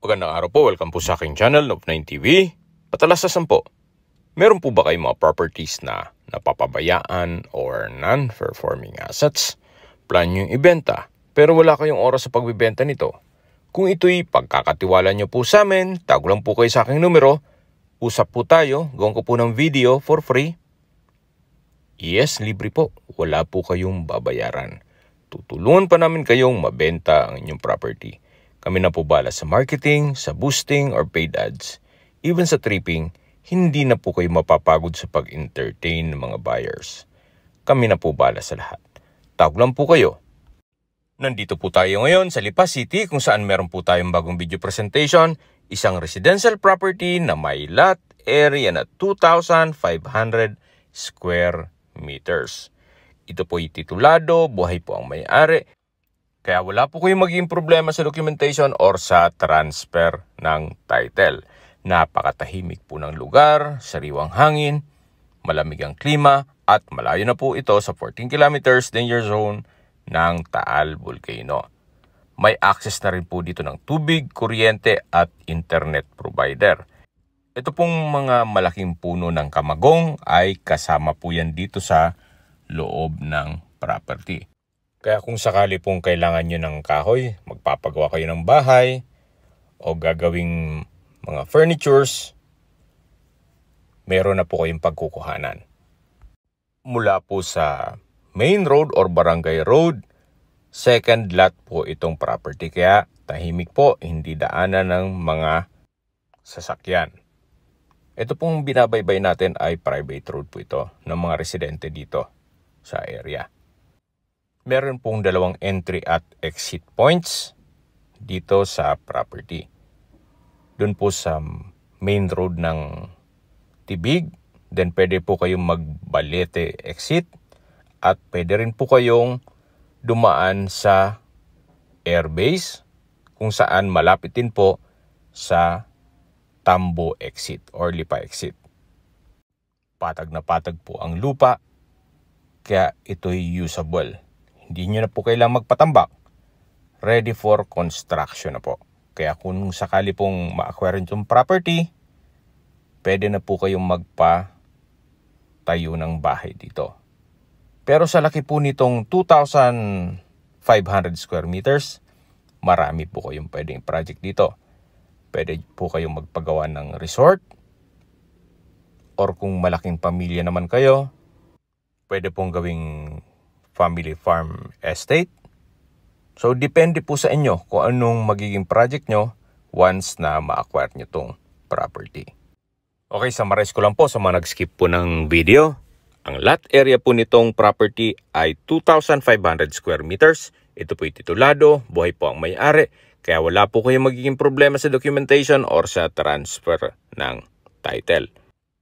Magandang araw po, welcome po sa aking channel of 9TV. Patalasasan po, meron po ba kayong mga properties na napapabayaan or non-performing assets? Plan nyo yung ibenta, pero wala kayong oras sa pagbibenta nito. Kung ito'y pagkakatiwala nyo po sa amin, tago lang po kayo sa aking numero. Usap po tayo, gawin ko po ng video for free. Yes, libre po, wala po kayong babayaran. Tutulungan pa namin kayong mabenta ang inyong property. Kami na po bala sa marketing, sa boosting or paid ads. Even sa tripping, hindi na po kayo mapapagod sa pag-entertain ng mga buyers. Kami na po bala sa lahat. Tawag lang po kayo. Nandito po tayo ngayon sa Lipa City kung saan meron po tayong bagong video presentation. Isang residential property na may lot area na 2,500 square meters. Ito po titulado, buhay po ang may-ari. Kaya wala po kayong magiging problema sa documentation or sa transfer ng title. Napakatahimik po ng lugar, sariwang hangin, malamig ang klima, at malayo na po ito sa 14 kilometers danger zone ng Taal Volcano. May access na rin po dito ng tubig, kuryente at internet provider. Ito pong mga malaking puno ng kamagong ay kasama po yan dito sa loob ng property. Kaya kung sakali pong kailangan nyo ng kahoy, magpapagawa kayo ng bahay, o gagawing mga furnitures, meron na po kayong pagkukuhanan. Mula po sa main road or barangay road, second lot po itong property. Kaya tahimik po, hindi daanan ng mga sasakyan. Ito pong binabaybay natin ay private road po ito ng mga residente dito sa area. Meron pong dalawang entry at exit points dito sa property. Doon po sa main road ng Tibig, then pwede po kayong magbalete exit at pwede rin po kayong dumaan sa airbase kung saan malapit din po sa Tambo exit or Lipa exit. Patag na patag po ang lupa, kaya ito'y usable. Hindi nyo na po kailangang magpatambak. Ready for construction na po. Kaya kung sakali pong ma-acquire itong property, pwede na po kayong magpatayo ng bahay dito. Pero sa laki po nitong 2,500 square meters, marami po kayong pwedeng project dito. Pwede po kayong magpagawa ng resort. Or kung malaking pamilya naman kayo, pwede pong gawing family farm estate. So, depende po sa inyo kung anong magiging project nyo once na ma-acquire nyo itong property. Okay, summarize ko lang po sa mga nag-skip po ng video. Ang lot area po nitong property ay 2,500 square meters. Ito po titulado, buhay po ang may-ari. Kaya wala po kayong magiging problema sa documentation or sa transfer ng title.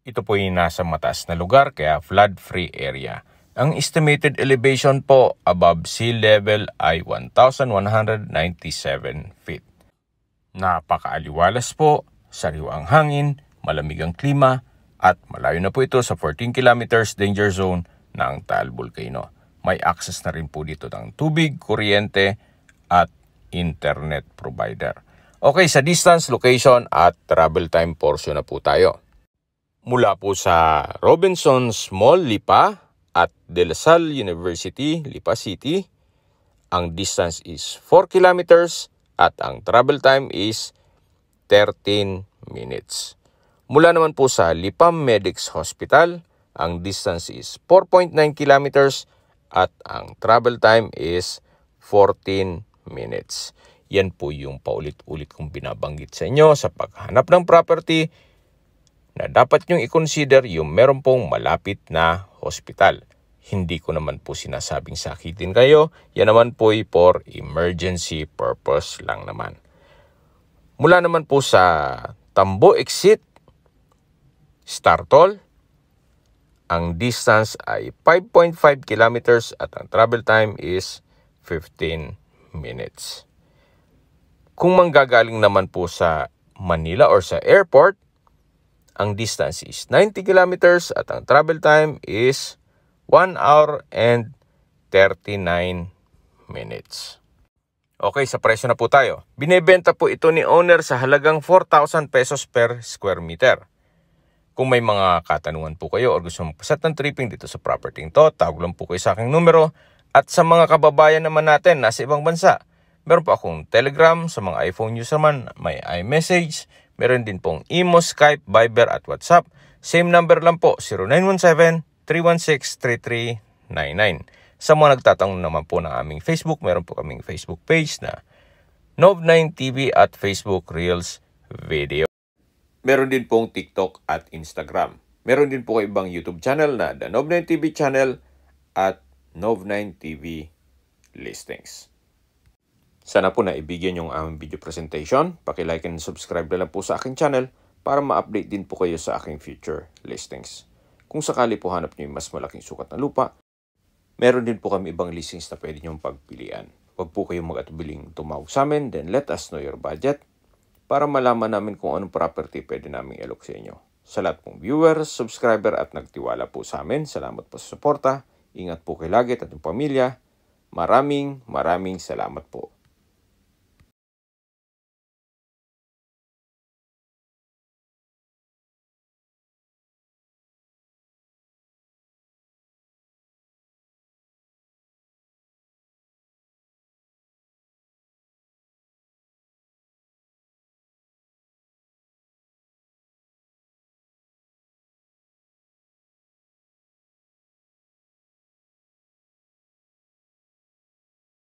Ito po yung nasa mataas na lugar, kaya flood-free area. Ang estimated elevation po above sea level ay 1,197 feet. Napakaaliwalas po, sariwang hangin, malamig ang klima, at malayo na po ito sa 14 kilometers danger zone ng Taal Volcano. May access na rin po dito ng tubig, kuryente, at internet provider. Okay, sa distance, location, at travel time portion na po tayo. Mula po sa Robinsons Mall, Lipa, at De La Salle University, Lipa City, ang distance is 4 kilometers at ang travel time is 13 minutes. Mula naman po sa Lipa Medics Hospital, ang distance is 4.9 kilometers at ang travel time is 14 minutes. Yan po yung paulit-ulit kong binabanggit sa inyo sa paghanap ng property na dapat nyong i-consider yung meron pong malapit na hospital. Hindi ko naman po sinasabing sakitin kayo. Yan naman po for emergency purpose lang naman. Mula naman po sa Tambo exit, Startol, ang distance ay 5.5 kilometers at ang travel time is 15 minutes. Kung manggagaling naman po sa Manila or sa airport, ang distance is 90 kilometers at ang travel time is 1 hour and 39 minutes. Okay, sa presyo na po tayo. Binebenta po ito ni owner sa halagang 4,000 pesos per square meter. Kung may mga katanungan po kayo o gusto mong paset ng tripping dito sa property to, tawag lang po kayo sa aking numero. At sa mga kababayan naman natin nasa ibang bansa, meron po akong Telegram. Sa mga iPhone user man, may iMessage. Meron din pong Imo, Skype, Viber at WhatsApp. Same number lang po, 0917-316-3399. Sa mga nagtatanong naman po ng aming Facebook, meron po kaming Facebook page na Nov9TV at Facebook Reels Video. Meron din pong TikTok at Instagram. Meron din po ibang YouTube channel na The Nov9TV Channel at Nov9TV Listings. Sana po naibigyan yung aming video presentation. Paki-like and subscribe na lang po sa aking channel para ma-update din po kayo sa aking future listings. Kung sakali po hanap nyo yung mas malaking sukat na lupa, meron din po kami ibang listings na pwede nyong pagpilian. Huwag po kayong mag-atubiling tumawag sa amin, then let us know your budget para malaman namin kung anong property pwede namin i-alok sa inyo. Sa lahat pong viewers, subscriber at nagtiwala po sa amin, salamat po sa suporta. Ingat po kayo lagi at ating pamilya. Maraming salamat po.